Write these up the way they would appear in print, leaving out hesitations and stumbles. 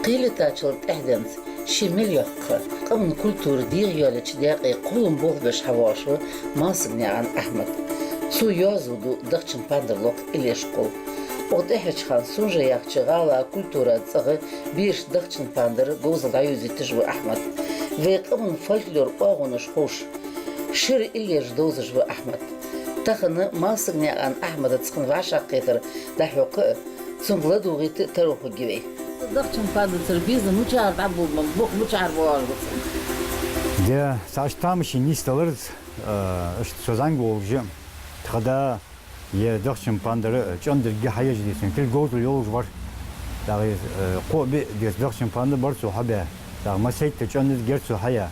قيل تاچلت اهدنت شمل يق قمن كولتور دير يالچ دقي قولن بوه بش حواشو ماسغني عن احمد سو يازودو دخچن پاندرلوق اليشقو od ehçhan sunja yakçıgala kultura tsıgı bir dağçın pandır gozda yüzütüj ve Ahmet ve qımın folklor oğunuş hoş şir ilyej dozaj ve Ahmet taxını masıgni an Ahmet tsıqın vaşa qetir dahuqı tsungla doğiti taruhu gibi dağçın pandır biz muçar bu muçar bu argısın de saçtamışın nistalar sözan golcu tada ye dağçın pandırı çöndürge hayaj desin til gozul yol var dağı qobi de dağçın pandır var su habe dağı masayt çöndür gerçi haya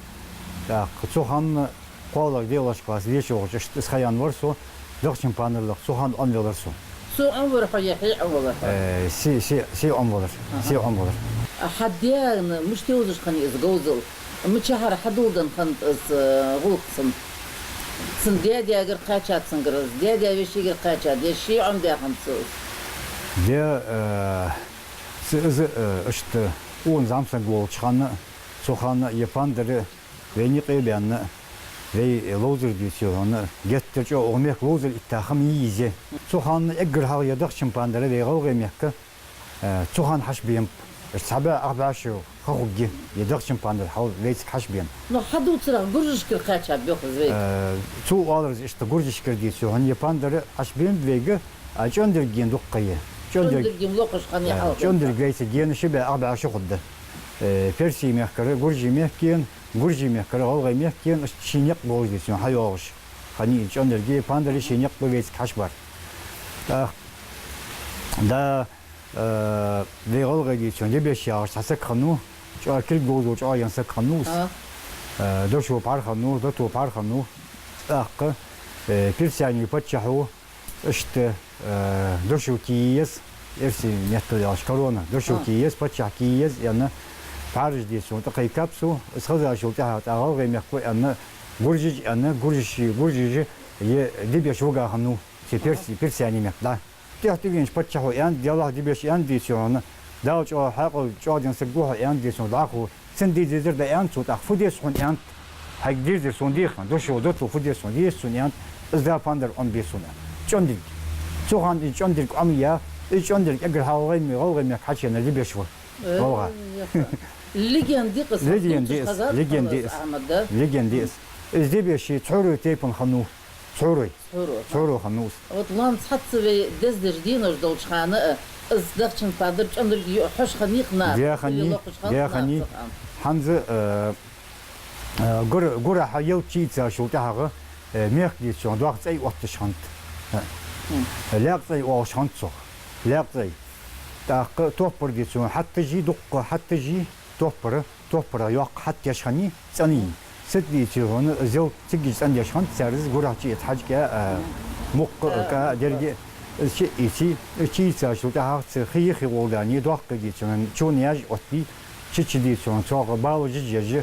dağı soğan qolar delaş klas leş olacak ishayan var su dağçın pandırlık soğan anvelar su soğan var hayahi avalar si anvelar si anvelar حديان مش توزش خني إز جوزل متشهر حدودن خنت إز غلقسن سن ديادي أجر قاچات سنجرز ديادي أبيشي أجر قاچات دي شيء عم ده خمسوس de işte on zamsan gol çıkanı soğanı yapanları ve niqebiyanı ve lozer diyorlar gettirce olmak lozer ittiham iyice soğanı egr hal dağçın pandları ve gılgemek soğan haşbiyim sabah abaşı خوجي يدخشن باندر حول ليس حشبين نو حدود صراحة جورجش كل قاچة بيأخذ زيك تو alırız işte جورجش كردي شو هني باندر حشبين بيجا أجندر جين دقية جندر جين لوقش خني حال جندر جيس جين شبه أربعة شخدة فرسي مهكرة جورجي مهكين جورجي مهكرة غلغي مهكين شينيق بوجي شو حيوش خني جندر جي باندر شينيق بوجي حشبر دا ve gol geçiyor. Ne beş yağış sasak kanu, çarkil gol çay yansa kanus. Döşü par kanu, dötü par kanu. Akı bir saniye patçahu. İşte döşü kiyes. Ersi niyetli yağış korona. Döşü kiyes patçah kiyes yani Paris diyorsun. Takay kapsu. Sıkıza aşıltı hayat. Ağal ve mekku yani gurjic yani gurjici ye dibe şuga kanu. Bir saniye mekla. تيجي نشبتشوا يعني ديالله دي بيش يعني ديسيون داوج أو حق جاد ينسقوها يعني ديسيون داخو سندي ديزر ده يعني صوت أخفودي سون يعني حق ديزر سون ديخن دوشوا دوتو فودي سون ديسون يعني إزدار باندر أم بيسون جندي شو هندي جندي أمية جندي أجر هاوغي مي حكي أنا دي بيشوا هاوغا ليجن دي قصة ليجن دي إزدي بيشي تحوري تيبن خنو صورو خنوس وطلان تحط في دزدر دينوش دولشخانة ازدخشن فادر چندر حش خنيقنا يا خني حنز غور حيو تشيتsa شوتها ميخ دي شون دوخ اي وقت شانت لاقي او شانتسو لاقي تا توبر دي شون حتى جي توبر يوق حتى يشخني ثاني ستي تيغون زو تيجي سان يشخن سارز غوراتي تحاجكا مق كا درجه شي شو تاع خي ولداني دوق دي شون جونياج اوتي تشي دي شون صوغ باو جي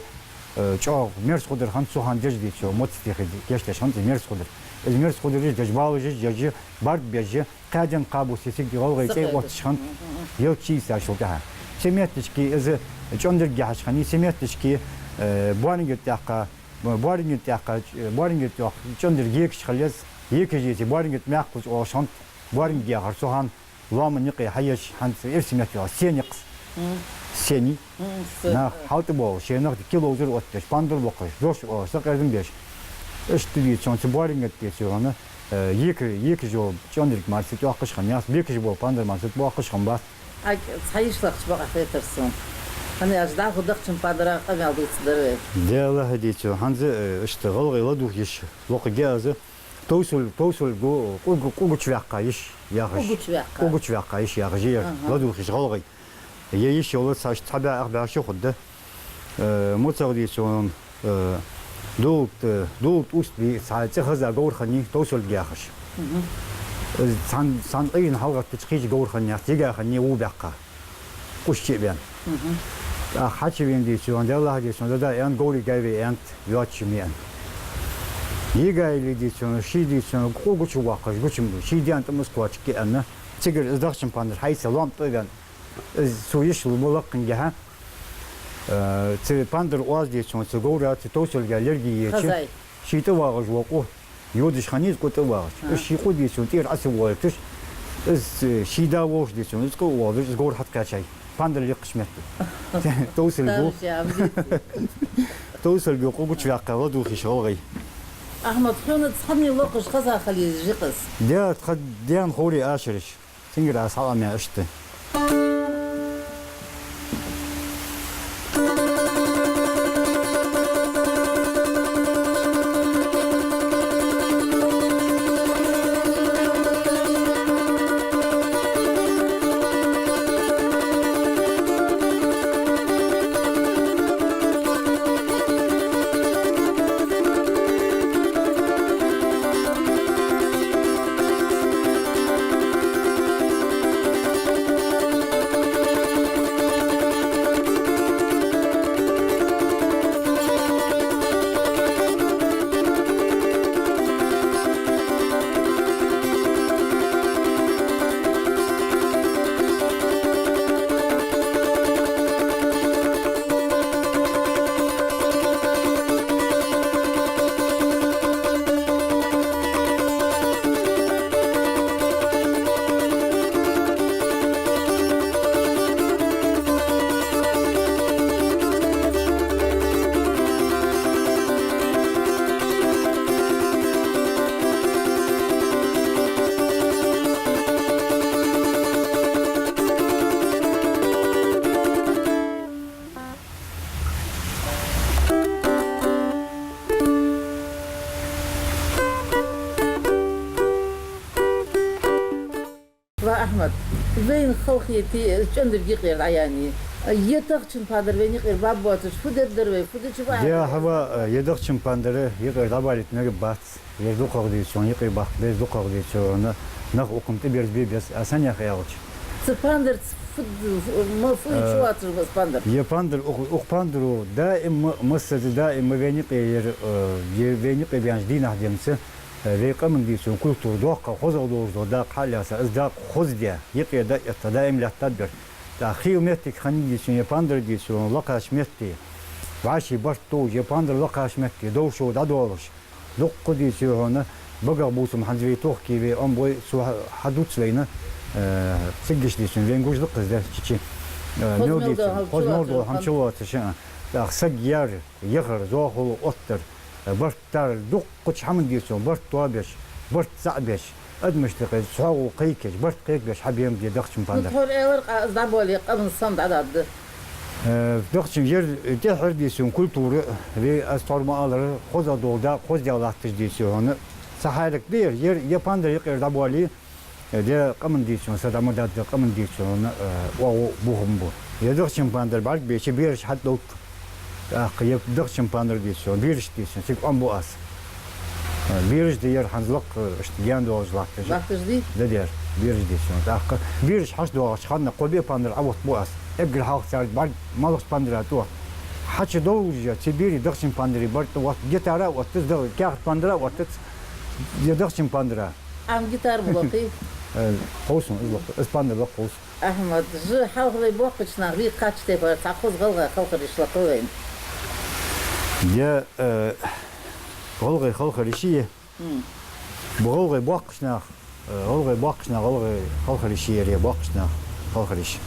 چاغ مرس خودر خان سو هان دي شو موتي خدي كشت شون مرس خودر المرس خودر دي باو جي بارد بيجي قادن قابو سيسي دي غوغي تي واتشخن يو تشي شو تاع سميتشكي از جوندر جاشخني سميتشكي بوارن يتاقا جندر يك شخليز يك جيتي بوارن يت ماقوس او شانت بوارن جاهر سوهان لام نقي حيش حنت ارسمت سينيقس سيني نا حاطبو شينق كيلو زر اوتش باندر بوقش دوش او سقردن بيش اشتبي چونچ بوارن يت يسيونه يك جو جندر مارسيت واقش خنياس بيك جو باندر مارسيت واقش خنباس اي صحيح وقت بقى فيترسون أنا أجدع خدقتشن بادرا قبل عدو تصدر. ديالله هديتو هنز اشتغل غير دوهيش وق جازه توصل جو تشواقايش يا غش جو تشواقايش يا غجي لا دوهيش غلغي ييش يولد ساش تبع أربعة شو خده موتسوديسون دوت أوستي ساعة خزا جور خني توصل جاخش سان أين حلقة تشخيش جور خني تيجا خني وبقى قش بيان حكي بين دي شو عند الله دي شو ده يعني قولي جايبي أنت ياتش مين يجاي لي دي شو شي دي شو قوة شو واقع شو شي دي أنت مسكواتش كي أنا تقدر إصدقشن باندر هاي سلام طيبان سويش الملقن جها تباندر واز ديشون تقولها توصل جالرجي خزاي شي تواغج وقوه يودش خنيز كنت واغج الشي قد ديشون تير أسوالتش شي داوش ديشون تقول واغج تقول حتى كاشي باندر اللي قشمت توصل بو توصل بيقول قلت يا قواد وخيش غلغي أحمد خلونا تصحني لقش خزا خلي جقص ديا تخد ديان خوري آشرش تنقر أصحاب مع أشته أحمد بين خوخيتي شندر جيقير عياني يتخشن بادر بين يقير بابواتش فدر دروي فدر شباب ديا هوا يدخشن باندر يقير دابالت نربات يزو قرديشون يقير باخ بيزو قرديشون نخ وقمت بيرز بيبس أسان يا خيالك سباندر فد ما فوي شواتر بس باندر يا باندر أخ باندرو دائم مسد دائم بينيقير بينيقي بيانج دينا ديمسه ذيك من ديسون كلتور دوقة خذ دوز داق حالة أزداق خذ ديا يقي دائم لا تدبر تأخير متك خني ديسون يباندر ديسون لقاش متي وعشي برتو يباندر لقاش متي دوشو دادورش دق ديسون بقى بوسم حنزوي توخكي في أمبوي سو حدوت سوينا سجش ديسون لينجوش دق زده تشي نو ديسون خذ موضوع هم شو تشان تأخسج يار يغر زوخو أطر برتار دق قش حمد ديسون برت طابش برت صعبش أدمش تقيد صعو قيكش برت قيكش حبيهم دي دخشم باندر ندخل ورقة ضعبولي قبل الصمد عدد دخشم جر تحر ديسون كلتور في أستور مالر خذ دودا خذ جالات ديسون سحارك دير ير باندر يقير ضعبولي دي قمن ديسون سدامدات قمن ديسون واو بوهم بو يدخشم باندر بعد بيش بيرش حد دوت قيب دخشم باندر ديسون بيرش ديسون سيك أم بو أس بيرش دير حنزلق اشتيان دوز لاكتش لاكتش دي ده دير بيرش ديسون تاق بيرش حش دوغش خدنا قبي باندر عوض بو أس ابقى حاق سار بعد مالوس باندر أتوه حش دوجة تبيري دخشم باندري برت وقت جتارا وقت تزدو كاخت باندرا وقت يدخشم باندرا عم جيتار بلقي قوسون إز باندر لق قوس أحمد جو حاول يبوقش نغري قاتش تبغى تأخذ غلغة خلق الإشلاقوين يا غلغي خلق الشيء بغلغي بوقشنا غلغي بوقشنا غلغي خلق الشيء يا بوقشنا خلق الشيء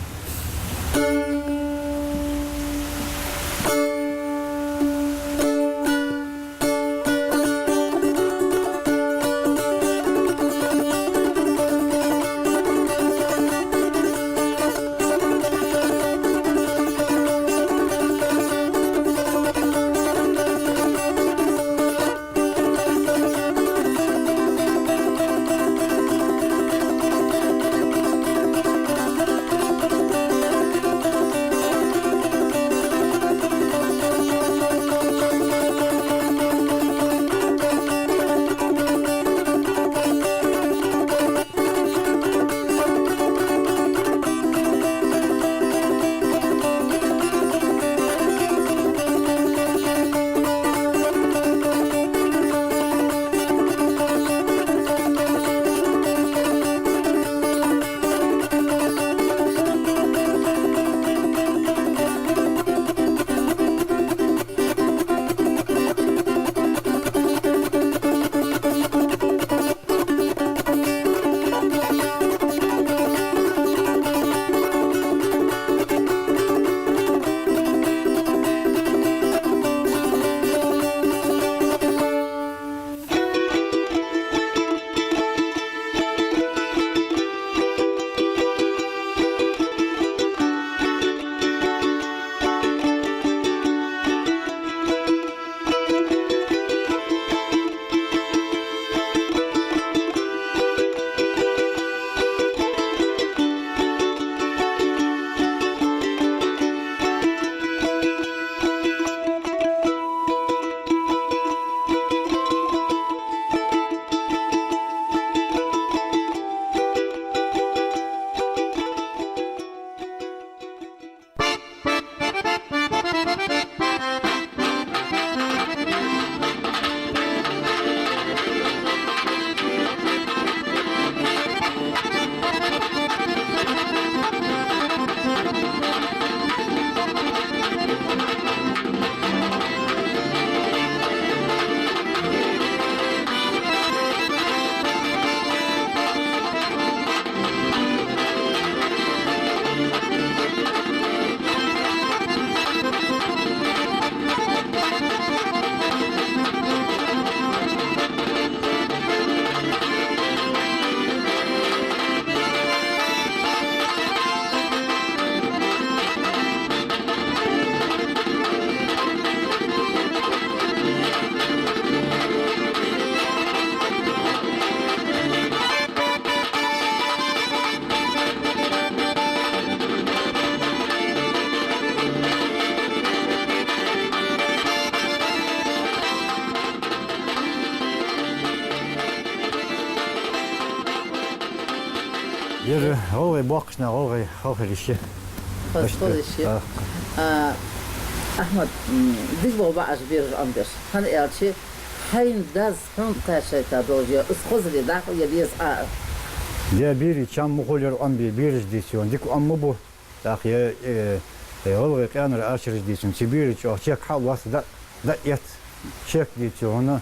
ير هو باقشنا هو آخر الشيء Başka işi. Ahmet, dik baba ajbir amber. Hani elçi hayn daz kan kaşayta doja. Iskozli da ya biz a. ده بيري كان مقولر أم بيرج ديسيون ديك أم مبو أخي والله كان رأشر ديسيون سبيري شو شيك حال واس دا يت شيك ديسيون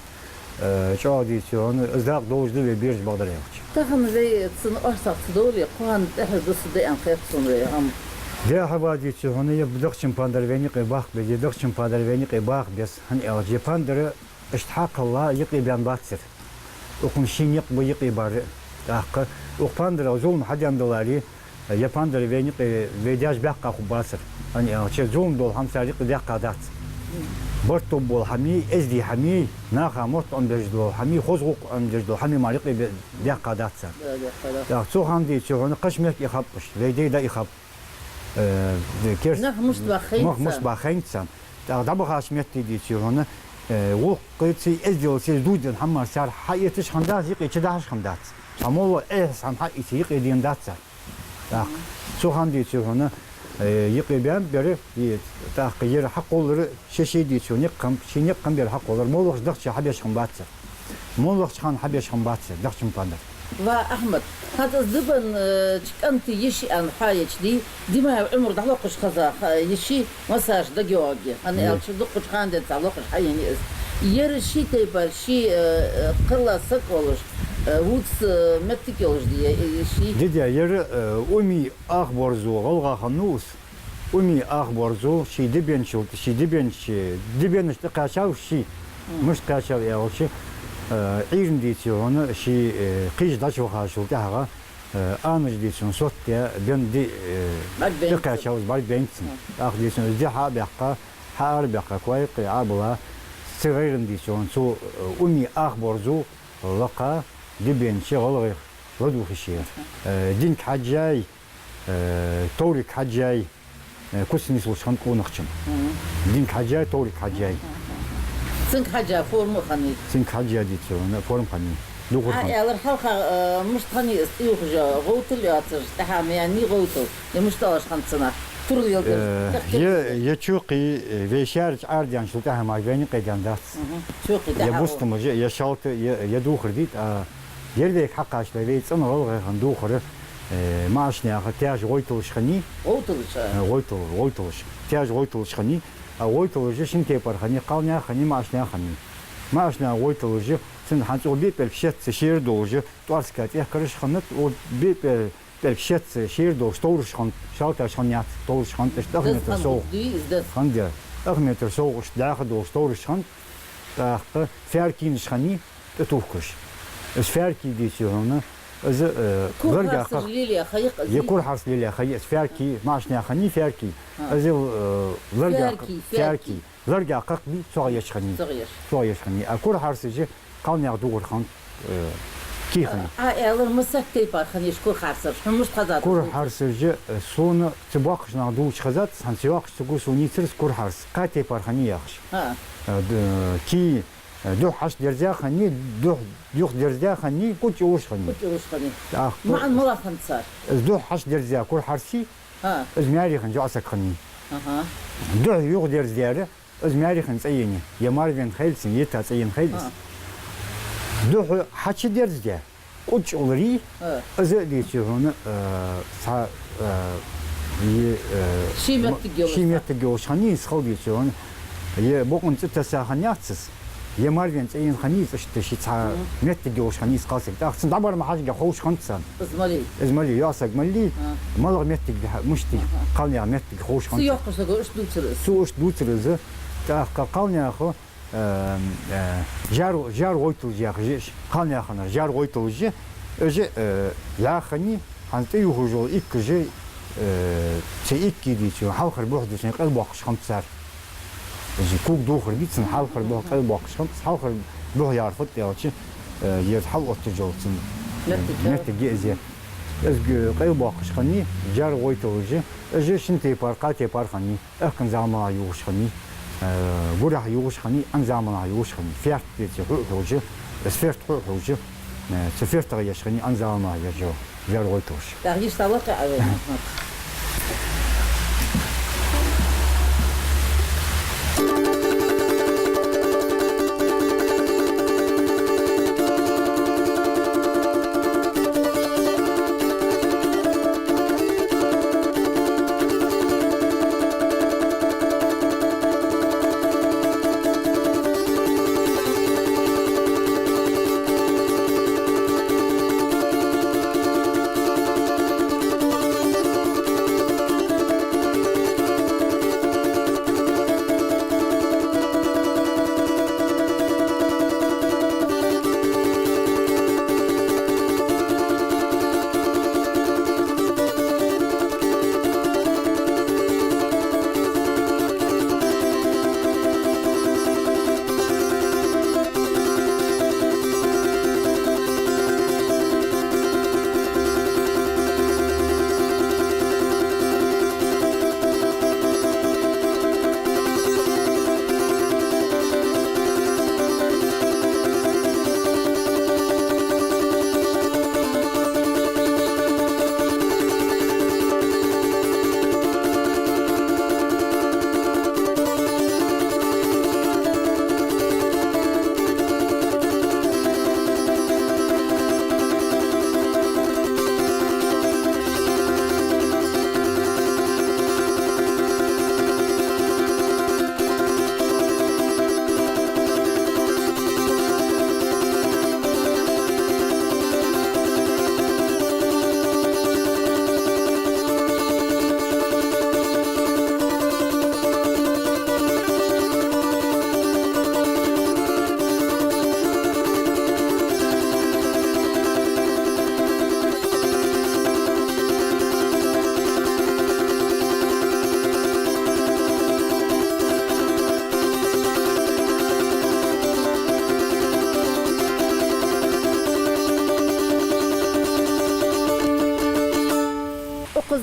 شو ديسيون إزداق دوج دي بيرج بقدر يوش Tahın zey tsin orsak doli kuan tehrdus de en khayt sunre am. ده هوا ديسيون يبدأ شمباندر ويني قباق بيدق شمباندر ويني قباق بس هن ألجي باندر اشتحاق الله يقي بيان باتسر وكم شين يقبو يقي بار أخ وقاندر زوم حد يندلاري يباندر ويني ويداش بقى خباسر أني أشي زوم دول هم سارق دقة دات برتو بول حمي إزدي حمي ناخا موت أندرج دول حمي خزق أندرج دول حمي مارق دقة دات سر يا سو هم دي شو هنا قشمك يخبش ويدي دا يخب كيرس Nah mustbakhin. مش باخين سان دابا خاشمت دي شو هنا وقيتي إزدي سي دودن هم سار حياتش خندات يقي كداش خندات أمور إحسن حق يقي دين داتسر شو هندي شو هنا يقي بيان بير تغيير حق olur شيء دي شو نقم شيء نقم بير حق olur مولوش دخش حبيش خمباتسر مولوش خان حبيش خمباتسر دخش مبادر Va Ahmet, hadi zıbın çıkantı yeşi an hayçli, dima umur da lokuş kaza yeşi masaj da göğü. Hani elçi dokuş hande ta lokuş hayni is. Yer şi teyper şi kıllasak olur. Vuts mettik olur diye şi. dedi yer umi ahborzu golga khanus umi ahborzu şi diben şult şi diben işte kaçav şi مش kaçav ya o şi İrin diyeceğini şey kış da çok haşul daha anız diyeceğin sot ya ben de kaçavuz var bensin ah diyeceğin de ha bakka har bakka koy abla sigarin diyeceğin so umi borzu laqa diben şغل رد وخشير دين حجاي تورك حجاي كوسني سوشان كونخشم دين حجاي تورك حجاي Sınk haca formu hani. سين حجاي ديتشون فورم خني دوغر خن Eğer halka müşt hani istiyor hoca goutul yatır. Taham yani goutul. Ya müştaş hansına. Turlu yıldır. يا تشوقي في شارع عرديان شلتها مع بيني قيدان دات Çok iyi. يا بوست مجا يا شالت يا دوخر ديت يردك حق عشلا بيت انا والله خن دوخر ما عشنا تاج غويتوش خني Goutul. غويتوش تاج غويتوش خني غويتوش شنتي بر خني قالنا خني ما عشنا خني ما عشنا غويتوش سن حنت بيت بالشت شير دوج توارسكات يخرج خنت وبيت بالشت شير دوج تورش خن شالت شنيات تورش خن تشتغل سوق خندير أغميتر سوق داخل دوش تورش خن تاخ فاركين شخني تتوكش اس فاركي دي هنا از Kurga sırlıyla hayık. يكون حرس لي خي فاركي ما عشنا خني فاركي از فاركي ورجع ققبي صغير خني Sıgıyır. صغير خني اكل حرسجي قال يعدور خن كي خني Eğer mısak teypar hani şkur harsır. Müşt kaza. كل حرسجي سون تباقش نعدوش خزات سنسيواقش تقول سوني ترس كل حرس قاتي بارخني ياخش Ha. كي دو حش درجة خني دو درجة خني كنت وش خني Kutuş hani. Ma'an mala hansar. دو حش درجة كل حرسي Ha. ازماري خن جعسك خني Aha. دو يوغ درجة ازماري خن تسيني يا مارفين خيلسن يتا تسين خيلس دو حش درجة كنت أولري از ديتي هنا سا شيمت جوش خني سخو ديتي هنا يه بوكن تتساخنياتس يا مارفين تسين خني اشتشي تا مت جوش خني سقاسك تاخسن دبر ما حاجة خوش خنتسن Ismali. ازمالي ياسك ملي مالغ متك مشتي قالني متك خوش خنت Siyah kuşa görüş dutsırız. سوش دوترز تا قالني اخو جار غويتوجي اخجيش قالني اخنا جار غويتوجي اجي لا خني حنتي يخرجوا اكجي تي اكي دي شو حاخر بوحدو سن قلب واقش خمسار اجي كوك دوخر دي سن حاخر بوح قلب واقش خمس حاخر بوح يعرفت ياچي يتحول تجوتن نت جيزي از قلب واقش خني جار غويتوجي اجي شنتي بارقاتي بارخني اكن زعما يوش خني قرح يوش خني ان زعما يوش خني فيرت دي حوجي اسفيرت حوجي سفيرت غيش خني ان زعما يجو زار غويتوش تغييش توقع أحمد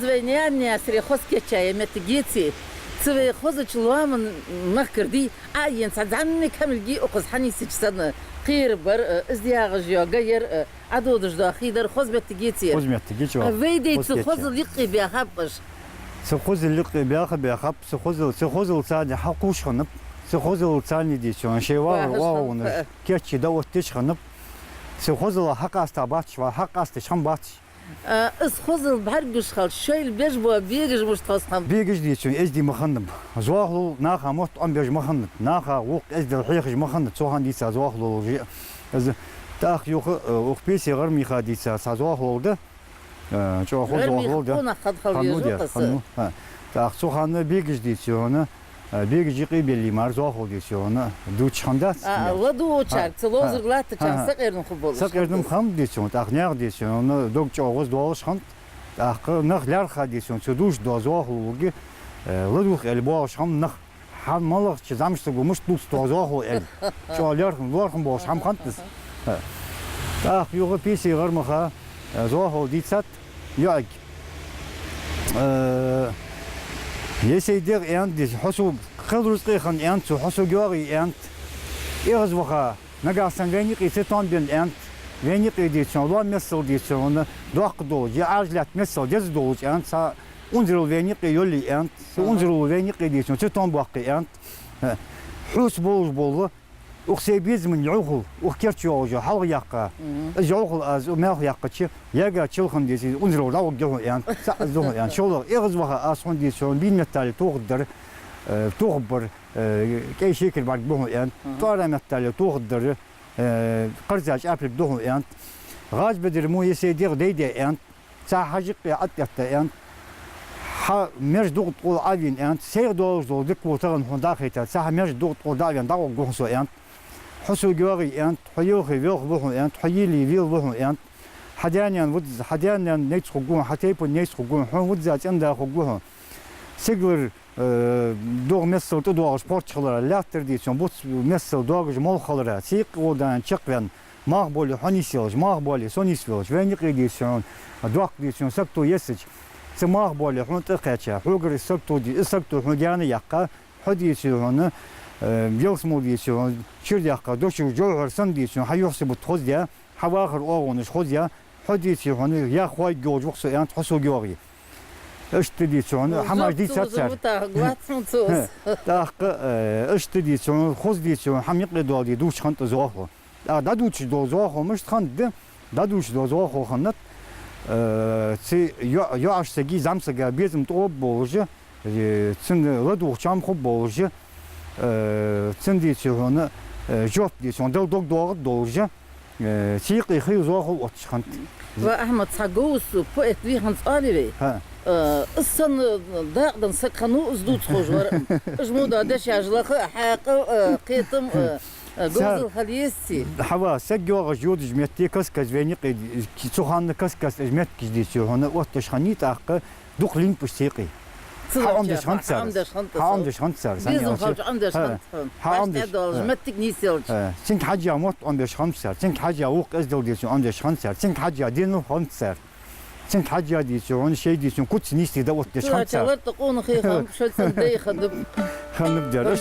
Звеняння срехозке чаемет гицы цве хозыч луамын нахкырди айен садзанны камилги окуз ханисич саны قير بر ازدياغ جيو غير عدود جداخيدر خزمت جيتي خزمت جيتي فيدي تخوز اللقي بيخبش سخوز اللقي بيخب سخوز ثاني حقوش خنب سخوز ثاني دي شون شي واو كيتش دوت تش خنب سخوز حق استباتش وحق استشم باتش اس خوزل بهرگش خال شويل بيجبو بيجش مش تصحم بيجش دي شون ازدي مخنب زواخلو ناخا موت ام بيج مخنب ناخا وق ازدي الحيخ مخنب سوهان دي زواخلو از تاخ يوخ وقبيسي غير ميخا دي زواخلو ده شو خوزلو ده خنو تاخ سوهان بيجش دي شون بيجي قبلي مرزوخو دي شون دوچ خندات لا دوچار تلوزر غلات تشان سقيرن خبول سقيرن خم دي شون تاخ نيغ دي شون دوچ اوغز دوش خند تاخ نخلار خدي شون دوش دوزوخو لوغي لدوخ البوش خم نخ حال مالغ چزامش تو مش دوس دوزوخو ال چالار لورخم بوش خم خندس تاخ يوغ بيسي غرمخا زوخو ديتسات ياك يسيدير أنت حسوا خلص قيخن أنت حسوا جواري أنت إيرز وخا نجاسن وينيق يستان بين أنت وينيق يديشون لو مسل ديشون دوقدو جاجلات مسل جزدو أنت سا أنزلوا وينيق يولي أنت أنزلوا وينيق يديشون ستان باقي أنت حوس بول وخسيبيز من يعوخل وخكرت يوجو حلق يقا يعوخل از وما يقتش يقا تشلخن ديسي انزلوا راو جو يعني زو يعني شغل اغز وها اسون دي شون بين متال تقدر تخبر كاي شكل بعد بهم يعني طار متال تقدر قرزاج ابل بدهم يعني غاز بدر مو يسيدير ديدي يعني سا حاجق يعطيت يعني مرج دوغ طول عادين يعني سير دوغ ديك وترن هون داخل سا مرج دوغ طول داغن داغ غوسو يعني حسو جواري أنت حيوخي فيوخ بهم أنت حيلي فيل بهم أنت حدانيا ودز حدانيا نيتس خجون حتيبو نيتس خجون حون ودزات أندا خجوهم سيجلر دوغ مسل تدوغ سبورت خلرا لا ترديشون بوت مسل دوغ جمال خلرا سيق ودان شقيان ماغبولي حنيسيلج ماغبولي سونيسيلج وين يقيديشون دوغ ديشون سبتو يسج سماغبولي حون تقاتشا حوغر سبتو دي سبتو حداني يقا حديشون يوسمو ديشون شير يقا دوشو جوهر سن ديشون حيوحسبو تخوزيا حواخر اوغونش خوزيا حديثي هون يا خوي جوج وقص أنت حسو جوري اشتدي شون حماش دي تسر تاق اشتدي شون خوز دي شون حميق دودي دوش خنت زوخو دا دوش دو زوخو مش خنت دا دوش دو زوخو خنت سي يا اشتگي زامسگا بيزم تو بوجه تن ردو چام خو بوجه تن دي شون جوب دي شون دو دو دوجه سيقي خي زوخو واتش خنت وأحمد ساقوس بوئت ويهانس آليوي السن داقدن سكنو أزدوت خوجور أجمودا داش يعجلق حاق قيتم جوز الخليسي حوا سجوا جود جميتي كسكز ويني كي تخان كسكز جميت كي شو هنا وقتش خنيت أق دخلين بسيقي عندش خنصر عندش خنصر بيزن خرج عندش خنصر جمتك نيسيلج سنك حاجة موت عندش خنصر سنك حاجة وق أزدو ديشو عندش خنصر سنك حاجة دينو خنصر سنك حاجة ديشو عن شيء ديشو كنت نيستي دوت ديش خنصر تقول تقون خي خم شو تندي خدب خنبدأ